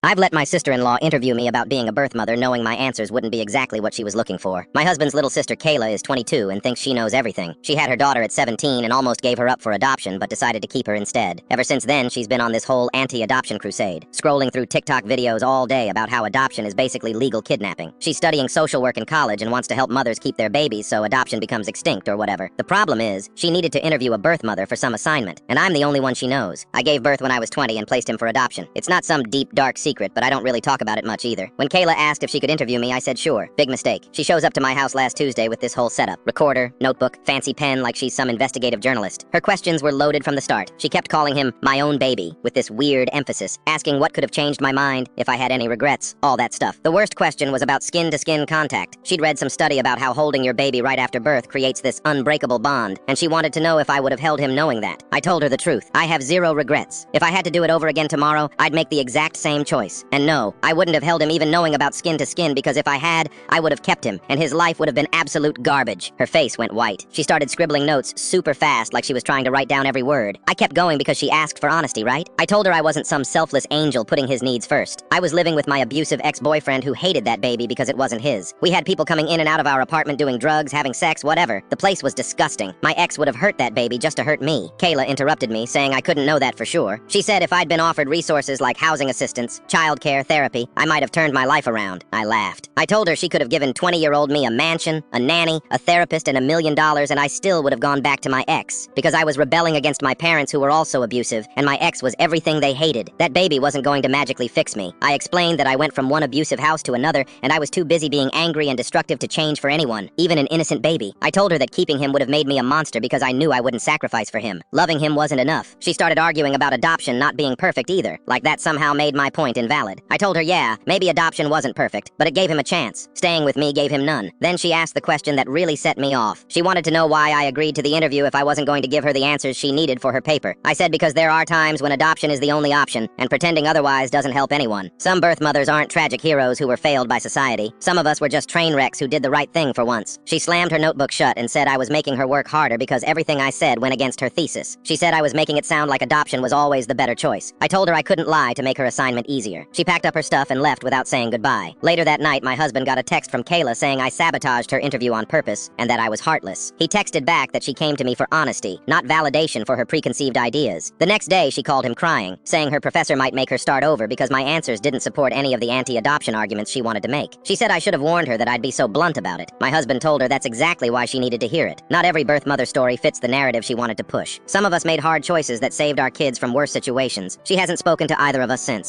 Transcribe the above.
I've let my sister-in-law interview me about being a birth mother, knowing my answers wouldn't be exactly what she was looking for. My husband's little sister Kayla is 22 and thinks she knows everything. She had her daughter at 17 and almost gave her up for adoption, but decided to keep her instead. Ever since then, she's been on this whole anti-adoption crusade, scrolling through TikTok videos all day about how adoption is basically legal kidnapping. She's studying social work in college and wants to help mothers keep their babies so adoption becomes extinct or whatever. The problem is, she needed to interview a birth mother for some assignment, and I'm the only one she knows. I gave birth when I was 20 and placed him for adoption. It's not some deep, dark secret, but I don't really talk about it much either. When Kayla asked if she could interview me, I said sure. Big mistake. She shows up to my house last Tuesday with this whole setup. Recorder, notebook, fancy pen like she's some investigative journalist. Her questions were loaded from the start. She kept calling him my own baby, with this weird emphasis, asking what could have changed my mind, if I had any regrets, all that stuff. The worst question was about skin-to-skin contact. She'd read some study about how holding your baby right after birth creates this unbreakable bond, and she wanted to know if I would have held him knowing that. I told her the truth. I have zero regrets. If I had to do it over again tomorrow, I'd make the exact same choice. And no, I wouldn't have held him even knowing about skin-to-skin, because if I had, I would have kept him, and his life would have been absolute garbage. Her face went white. She started scribbling notes super fast like she was trying to write down every word. I kept going because she asked for honesty, right? I told her I wasn't some selfless angel putting his needs first. I was living with my abusive ex-boyfriend who hated that baby because it wasn't his. We had people coming in and out of our apartment doing drugs, having sex, whatever. The place was disgusting. My ex would have hurt that baby just to hurt me. Kayla interrupted me, saying I couldn't know that for sure. She said if I'd been offered resources like housing assistance, childcare, therapy, I might have turned my life around. I laughed. I told her she could have given 20-year-old me a mansion, a nanny, a therapist, and $1 million, and I still would have gone back to my ex, because I was rebelling against my parents who were also abusive, and my ex was everything they hated. That baby wasn't going to magically fix me. I explained that I went from one abusive house to another, and I was too busy being angry and destructive to change for anyone, even an innocent baby. I told her that keeping him would have made me a monster because I knew I wouldn't sacrifice for him. Loving him wasn't enough. She started arguing about adoption not being perfect either, like that somehow made my point invalid. I told her, yeah, maybe adoption wasn't perfect, but it gave him a chance. Staying with me gave him none. Then she asked the question that really set me off. She wanted to know why I agreed to the interview if I wasn't going to give her the answers she needed for her paper. I said because there are times when adoption is the only option, and pretending otherwise doesn't help anyone. Some birth mothers aren't tragic heroes who were failed by society. Some of us were just train wrecks who did the right thing for once. She slammed her notebook shut and said I was making her work harder because everything I said went against her thesis. She said I was making it sound like adoption was always the better choice. I told her I couldn't lie to make her assignment easier. She packed up her stuff and left without saying goodbye. Later that night, my husband got a text from Kayla saying I sabotaged her interview on purpose and that I was heartless. He texted back that she came to me for honesty, not validation for her preconceived ideas. The next day, she called him crying, saying her professor might make her start over because my answers didn't support any of the anti-adoption arguments she wanted to make. She said I should have warned her that I'd be so blunt about it. My husband told her that's exactly why she needed to hear it. Not every birth mother story fits the narrative she wanted to push. Some of us made hard choices that saved our kids from worse situations. She hasn't spoken to either of us since.